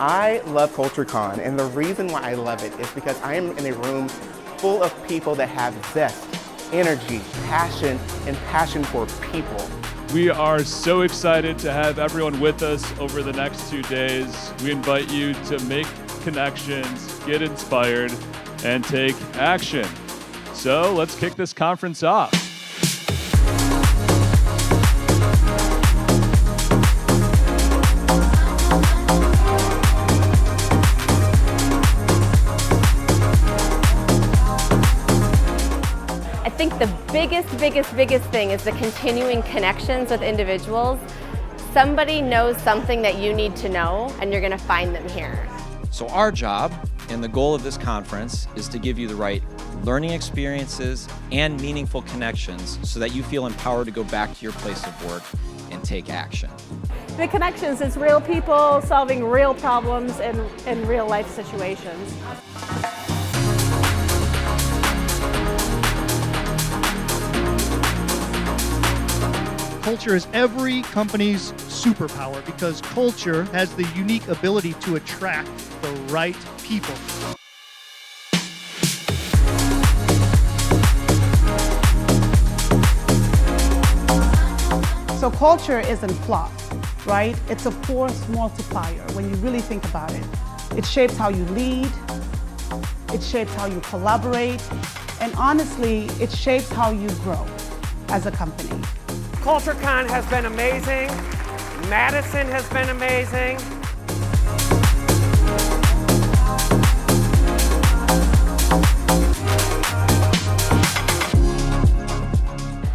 I love CultureCon, and the reason why I love it is because I am in a room full of people that have zest, energy, and passion for people. We are so excited to have everyone with us over the next 2 days. We invite you to make connections, get inspired, and take action. So let's kick this conference off. I think the biggest thing is the continuing connections with individuals. Somebody knows something that you need to know, and you're going to find them here. So our job and the goal of this conference is to give you the right learning experiences and meaningful connections so that you feel empowered to go back to your place of work and take action. The connections is real people solving real problems in real life situations. Culture is every company's superpower because culture has the unique ability to attract the right people. So culture isn't fluff, right? It's a force multiplier when you really think about it. It shapes how you lead, it shapes how you collaborate, and honestly, it shapes how you grow as a company. CultureCon has been amazing. Madison has been amazing.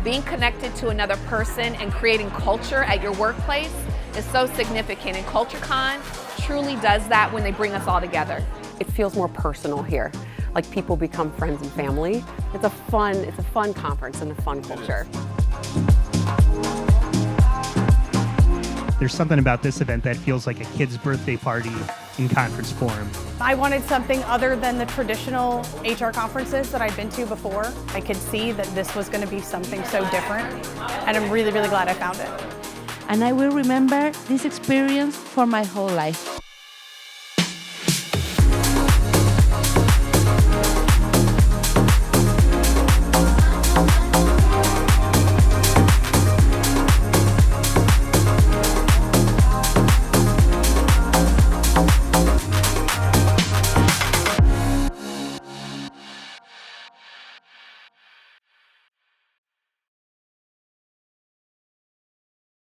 Being connected to another person and creating culture at your workplace is so significant, and CultureCon truly does that when they bring us all together. It feels more personal here, like people become friends and family. It's a fun conference and a fun culture. There's something about this event that feels like a kid's birthday party in conference form. I wanted something other than the traditional HR conferences that I'd been to before. I could see that this was going to be something so different, and I'm really glad I found it. And I will remember this experience for my whole life.